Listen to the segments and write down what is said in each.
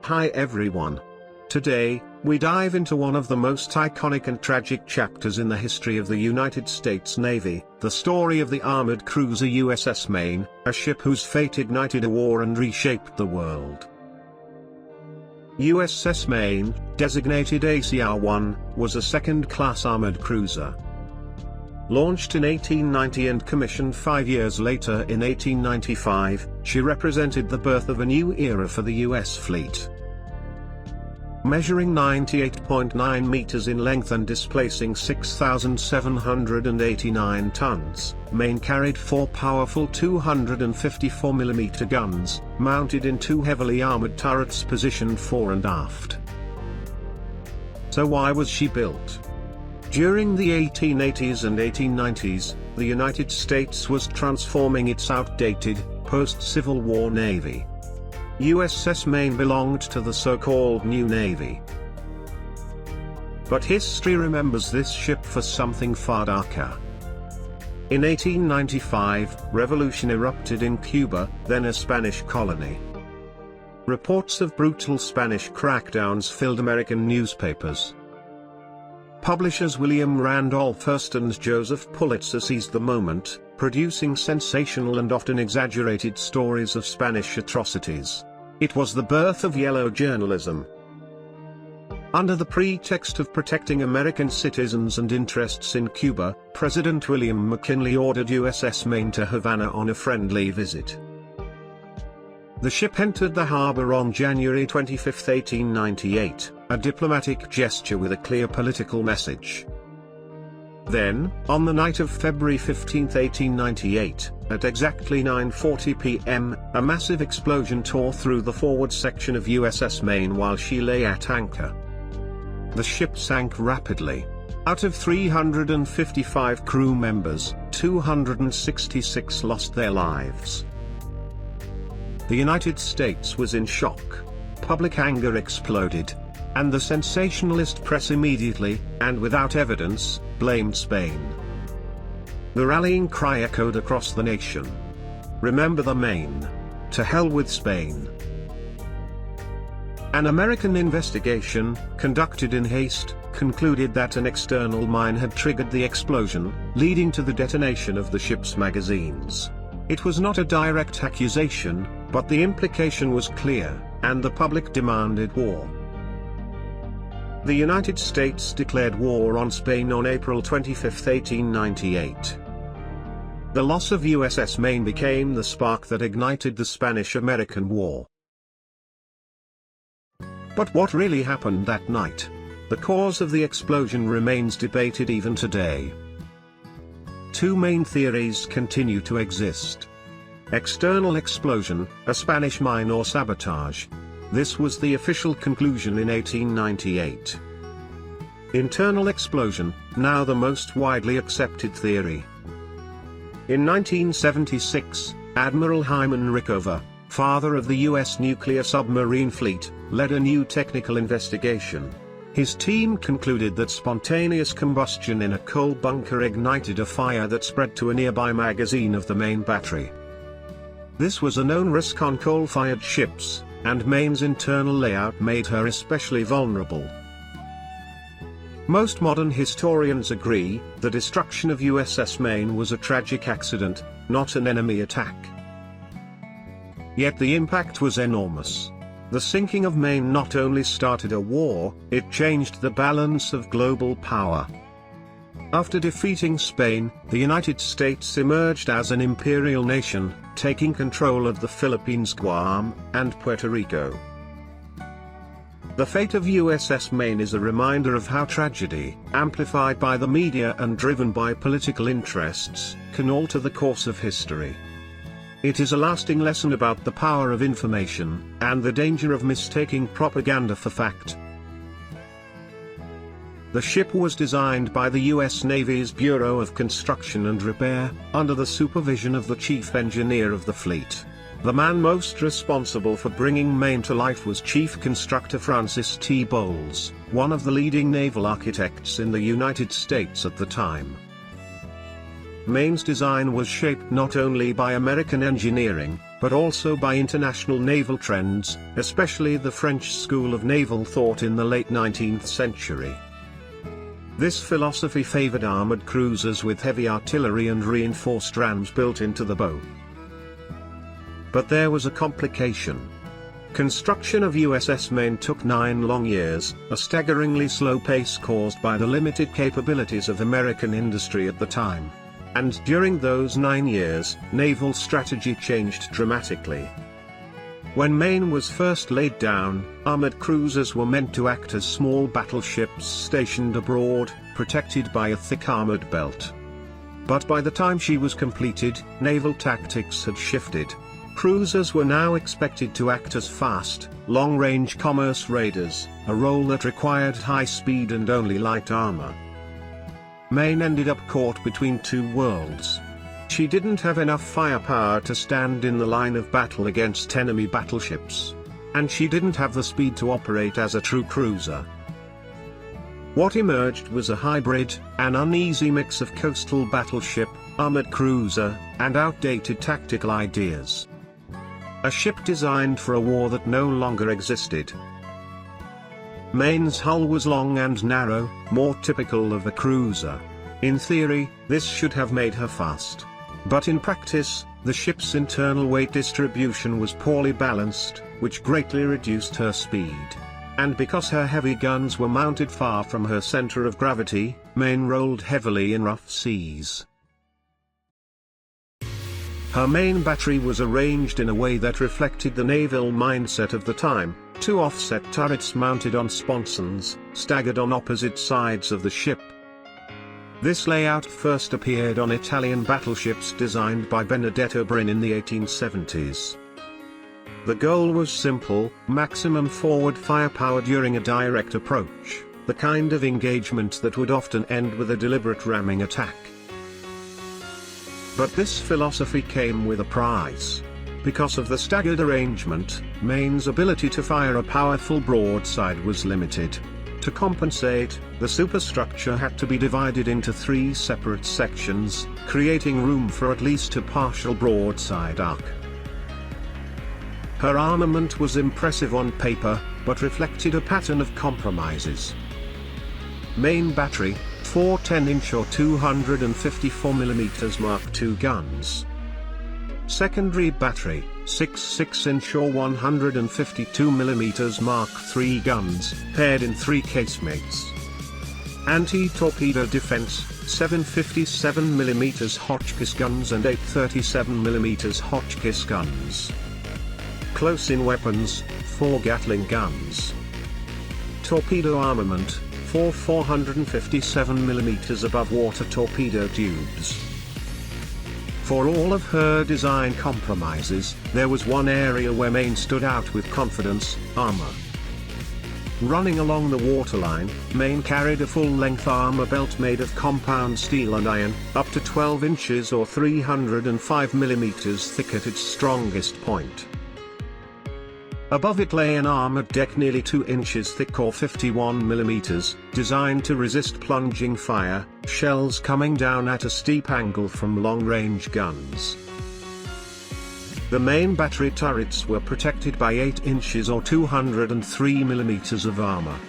Hi everyone. Today, we dive into one of the most iconic and tragic chapters in the history of the United States Navy, the story of the armored cruiser USS Maine, a ship whose fate ignited a war and reshaped the world. USS Maine, designated ACR-1, was a second-class armored cruiser. Launched in 1890 and commissioned 5 years later in 1895, she represented the birth of a new era for the U.S. fleet. Measuring 98.9 meters in length and displacing 6,789 tons, Maine carried 4 powerful 254mm guns, mounted in 2 heavily armored turrets positioned fore and aft. So why was she built? During the 1880s and 1890s, the United States was transforming its outdated, post-Civil War Navy. USS Maine belonged to the so-called New Navy. But history remembers this ship for something far darker. In 1895, revolution erupted in Cuba, then a Spanish colony. Reports of brutal Spanish crackdowns filled American newspapers. Publishers William Randolph Hearst and Joseph Pulitzer seized the moment, producing sensational and often exaggerated stories of Spanish atrocities. It was the birth of yellow journalism. Under the pretext of protecting American citizens and interests in Cuba, President William McKinley ordered USS Maine to Havana on a friendly visit. The ship entered the harbor on January 25, 1898, a diplomatic gesture with a clear political message. Then, on the night of February 15, 1898, at exactly 9:40 p.m., a massive explosion tore through the forward section of USS Maine while she lay at anchor. The ship sank rapidly. Out of 355 crew members, 266 lost their lives. The United States was in shock. Public anger exploded. And the sensationalist press immediately, and without evidence, blamed Spain. The rallying cry echoed across the nation. Remember the Maine. To hell with Spain. An American investigation, conducted in haste, concluded that an external mine had triggered the explosion, leading to the detonation of the ship's magazines. It was not a direct accusation, but the implication was clear, and the public demanded war. The United States declared war on Spain on April 25, 1898. The loss of USS Maine became the spark that ignited the Spanish-American War. But what really happened that night? The cause of the explosion remains debated even today. Two main theories continue to exist. External explosion, a Spanish mine or sabotage. This was the official conclusion in 1898. Internal explosion, now the most widely accepted theory. In 1976, Admiral Hyman Rickover, father of the U.S. nuclear submarine fleet, led a new technical investigation. His team concluded that spontaneous combustion in a coal bunker ignited a fire that spread to a nearby magazine of the main battery. This was a known risk on coal-fired ships, and Maine's internal layout made her especially vulnerable. Most modern historians agree, the destruction of USS Maine was a tragic accident, not an enemy attack. Yet the impact was enormous. The sinking of Maine not only started a war, it changed the balance of global power. After defeating Spain, the United States emerged as an imperial nation, taking control of the Philippines, Guam, and Puerto Rico. The fate of USS Maine is a reminder of how tragedy, amplified by the media and driven by political interests, can alter the course of history. It is a lasting lesson about the power of information, and the danger of mistaking propaganda for fact. The ship was designed by the U.S. Navy's Bureau of Construction and Repair, under the supervision of the chief engineer of the fleet. The man most responsible for bringing Maine to life was Chief Constructor Francis T. Bowles, one of the leading naval architects in the United States at the time. Maine's design was shaped not only by American engineering, but also by international naval trends, especially the French school of naval thought in the late 19th century. This philosophy favored armored cruisers with heavy artillery and reinforced rams built into the bow. But there was a complication. Construction of USS Maine took 9 long years, a staggeringly slow pace caused by the limited capabilities of American industry at the time. And during those 9 years, naval strategy changed dramatically. When Maine was first laid down, armored cruisers were meant to act as small battleships stationed abroad, protected by a thick armored belt. But by the time she was completed, naval tactics had shifted. Cruisers were now expected to act as fast, long-range commerce raiders, a role that required high speed and only light armor. Maine ended up caught between two worlds. She didn't have enough firepower to stand in the line of battle against enemy battleships. And she didn't have the speed to operate as a true cruiser. What emerged was a hybrid, an uneasy mix of coastal battleship, armored cruiser, and outdated tactical ideas. A ship designed for a war that no longer existed. Maine's hull was long and narrow, more typical of a cruiser. In theory, this should have made her fast. But in practice, the ship's internal weight distribution was poorly balanced, which greatly reduced her speed. And because her heavy guns were mounted far from her center of gravity, Maine rolled heavily in rough seas. Her main battery was arranged in a way that reflected the naval mindset of the time: 2 offset turrets mounted on sponsons, staggered on opposite sides of the ship. This layout first appeared on Italian battleships designed by Benedetto Brin in the 1870s. The goal was simple: maximum forward firepower during a direct approach, the kind of engagement that would often end with a deliberate ramming attack. But this philosophy came with a price. Because of the staggered arrangement, Maine's ability to fire a powerful broadside was limited. To compensate, the superstructure had to be divided into 3 separate sections, creating room for at least a partial broadside arc. Her armament was impressive on paper, but reflected a pattern of compromises. Main battery, 4 10-inch or 254mm Mark II guns. Secondary battery, 6 6-inch or 152mm Mark III guns, paired in 3 casemates. Anti-torpedo defense, 7 57mm Hotchkiss guns and 8 37mm Hotchkiss guns. Close-in weapons, 4 Gatling guns. Torpedo armament, 4 457mm above-water torpedo tubes. For all of her design compromises, there was one area where Maine stood out with confidence: armor. Running along the waterline, Maine carried a full-length armor belt made of compound steel and iron, up to 12 inches or 305mm thick at its strongest point. Above it lay an armored deck nearly 2 inches thick or 51mm, designed to resist plunging fire, shells coming down at a steep angle from long-range guns. The main battery turrets were protected by 8 inches or 203mm of armor.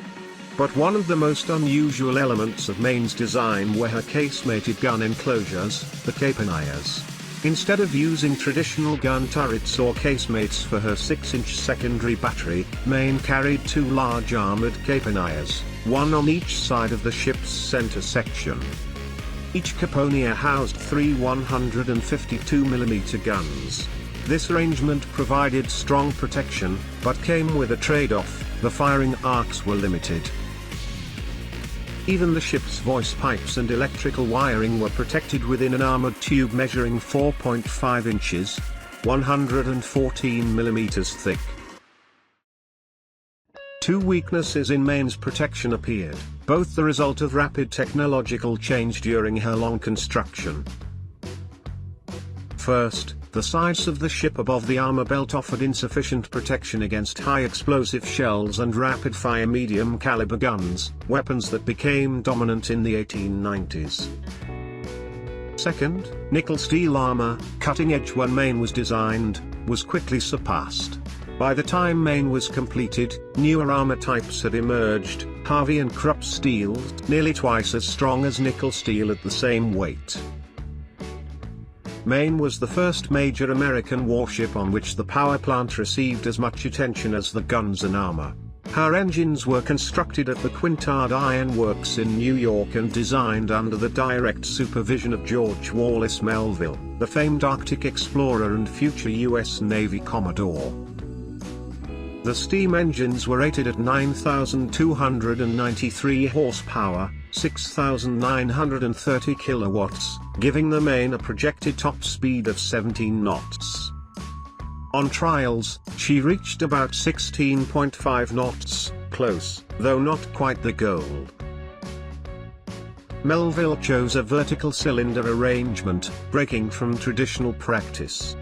But one of the most unusual elements of Maine's design were her casemated gun enclosures, the caponniers. Instead of using traditional gun turrets or casemates for her 6-inch secondary battery, Maine carried 2 large armored caponniers, one on each side of the ship's center section. Each caponnier housed 3 152mm guns. This arrangement provided strong protection, but came with a trade-off: the firing arcs were limited. Even the ship's voice pipes and electrical wiring were protected within an armored tube measuring 4.5 inches, 114mm thick. 2 weaknesses in Maine's protection appeared, both the result of rapid technological change during her long construction. First, the sides of the ship above the armor belt offered insufficient protection against high explosive shells and rapid-fire medium-caliber guns, weapons that became dominant in the 1890s. Second, nickel steel armor, cutting edge when Maine was designed, was quickly surpassed. By the time Maine was completed, newer armor types had emerged, Harvey and Krupp steel, nearly twice as strong as nickel steel at the same weight. Maine was the first major American warship on which the power plant received as much attention as the guns and armor. Her engines were constructed at the Quintard Iron Works in New York and designed under the direct supervision of George Wallace Melville, the famed Arctic explorer and future U.S. Navy Commodore. The steam engines were rated at 9,293 horsepower, 6,930 kilowatts, giving the Maine a projected top speed of 17 knots. On trials, she reached about 16.5 knots, close, though not quite the goal. Melville chose a vertical cylinder arrangement, breaking from traditional practice.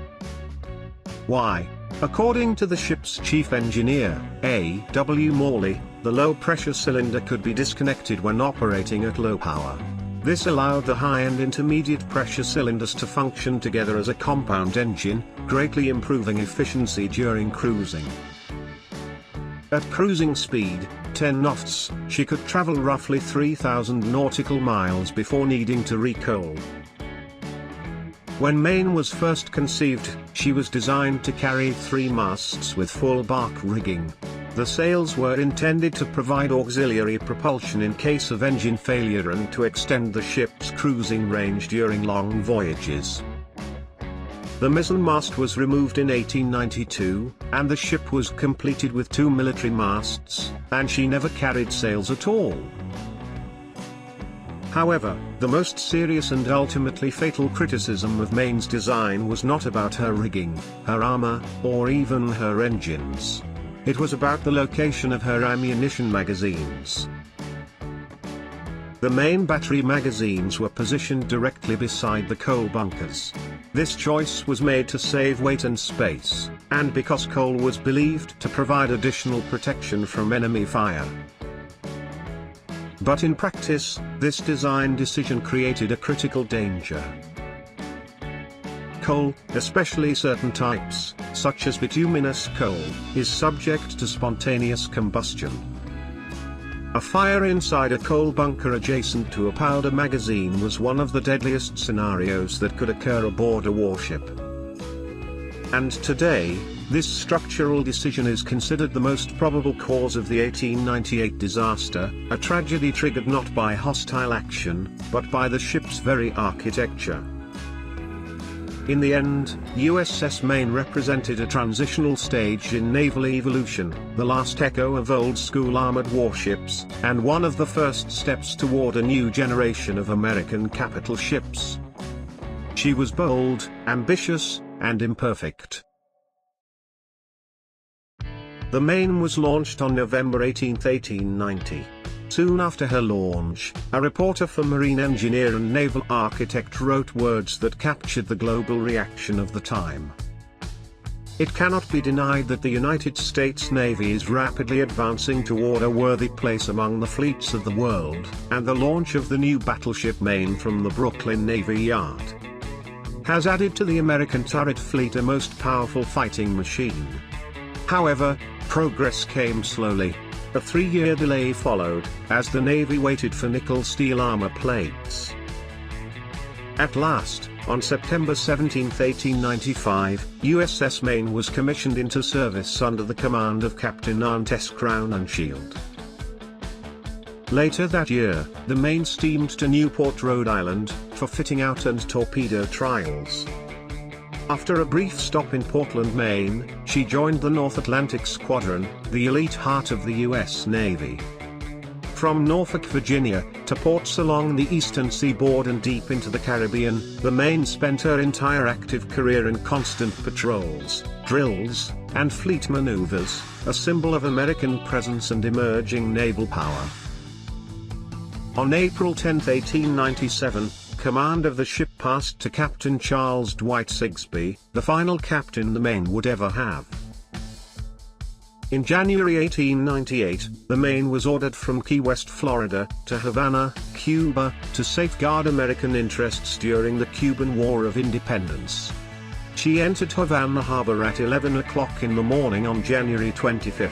Why? According to the ship's chief engineer, A. W. Morley, the low-pressure cylinder could be disconnected when operating at low power. This allowed the high and intermediate pressure cylinders to function together as a compound engine, greatly improving efficiency during cruising. At cruising speed, 10 knots, she could travel roughly 3,000 nautical miles before needing to recoal. When Maine was first conceived, she was designed to carry 3 masts with full bark rigging. The sails were intended to provide auxiliary propulsion in case of engine failure and to extend the ship's cruising range during long voyages. The mizzenmast was removed in 1892, and the ship was completed with 2 military masts, and she never carried sails at all. However, the most serious and ultimately fatal criticism of Maine's design was not about her rigging, her armor, or even her engines. It was about the location of her ammunition magazines. The main battery magazines were positioned directly beside the coal bunkers. This choice was made to save weight and space, and because coal was believed to provide additional protection from enemy fire. But in practice, this design decision created a critical danger. Coal, especially certain types, such as bituminous coal, is subject to spontaneous combustion. A fire inside a coal bunker adjacent to a powder magazine was one of the deadliest scenarios that could occur aboard a warship. And today, this structural decision is considered the most probable cause of the 1898 disaster, a tragedy triggered not by hostile action, but by the ship's very architecture. In the end, USS Maine represented a transitional stage in naval evolution, the last echo of old-school armored warships, and one of the first steps toward a new generation of American capital ships. She was bold, ambitious, and imperfect. The Maine was launched on November 18, 1890. Soon after her launch, a reporter for marine engineer and naval architect wrote words that captured the global reaction of the time. It cannot be denied that the United States Navy is rapidly advancing toward a worthy place among the fleets of the world, and the launch of the new battleship Maine from the Brooklyn Navy Yard has added to the American turret fleet a most powerful fighting machine. However, progress came slowly. A 3-year delay followed, as the Navy waited for nickel steel armor plates. At last, on September 17, 1895, USS Maine was commissioned into service under the command of Captain Arntes Crowninshield. Later that year, the Maine steamed to Newport, Rhode Island, for fitting out and torpedo trials. After a brief stop in Portland, Maine, she joined the North Atlantic Squadron, the elite heart of the U.S. Navy. From Norfolk, Virginia, to ports along the eastern seaboard and deep into the Caribbean, the Maine spent her entire active career in constant patrols, drills, and fleet maneuvers, a symbol of American presence and emerging naval power. On April 10, 1897, command of the ship passed to Captain Charles Dwight Sigsbee, the final captain the Maine would ever have. In January 1898, the Maine was ordered from Key West, Florida, to Havana, Cuba, to safeguard American interests during the Cuban War of Independence. She entered Havana harbor at 11 o'clock in the morning on January 25.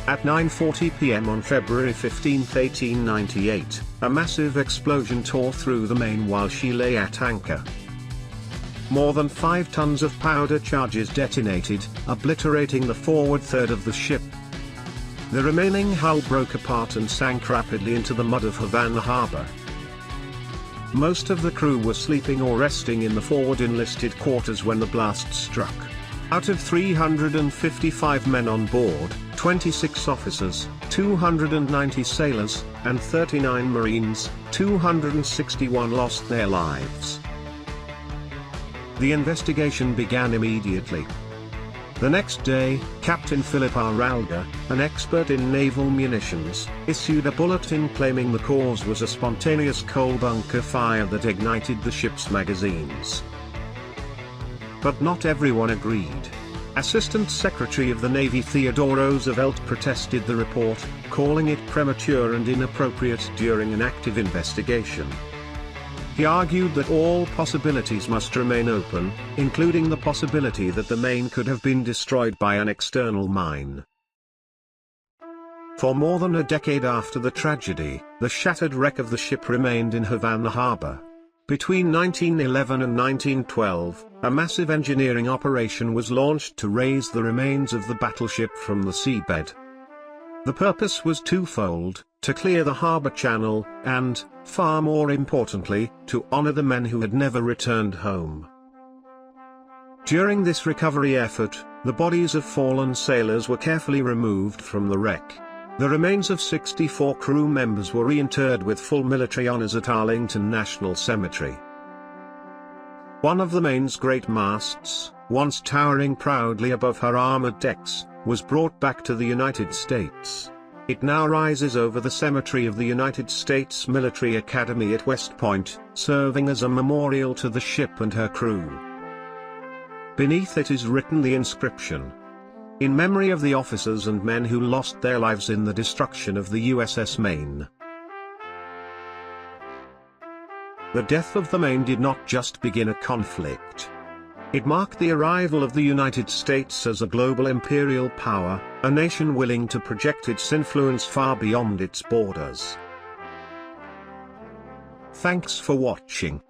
At 9:40 p.m. on February 15, 1898, a massive explosion tore through the Maine while she lay at anchor. More than 5 tons of powder charges detonated, obliterating the forward third of the ship. The remaining hull broke apart and sank rapidly into the mud of Havana harbor. Most of the crew were sleeping or resting in the forward enlisted quarters when the blast struck. Out of 355 men on board, 26 officers, 290 sailors, and 39 marines, 261 lost their lives. The investigation began immediately. The next day, Captain Philip R. Ralga, an expert in naval munitions, issued a bulletin claiming the cause was a spontaneous coal bunker fire that ignited the ship's magazines. But not everyone agreed. Assistant Secretary of the Navy Theodore Roosevelt protested the report, calling it premature and inappropriate during an active investigation. He argued that all possibilities must remain open, including the possibility that the Maine could have been destroyed by an external mine. For more than a decade after the tragedy, the shattered wreck of the ship remained in Havana harbor. Between 1911 and 1912, a massive engineering operation was launched to raise the remains of the battleship from the seabed. The purpose was twofold: to clear the harbor channel, and, far more importantly, to honor the men who had never returned home. During this recovery effort, the bodies of fallen sailors were carefully removed from the wreck. The remains of 64 crew members were reinterred with full military honors at Arlington National Cemetery. One of the Maine's great masts, once towering proudly above her armored decks, was brought back to the United States. It now rises over the cemetery of the United States Military Academy at West Point, serving as a memorial to the ship and her crew. Beneath it is written the inscription: "In memory of the officers and men who lost their lives in the destruction of the USS Maine." The death of the Maine did not just begin a conflict. It marked the arrival of the United States as a global imperial power, a nation willing to project its influence far beyond its borders. Thanks for watching.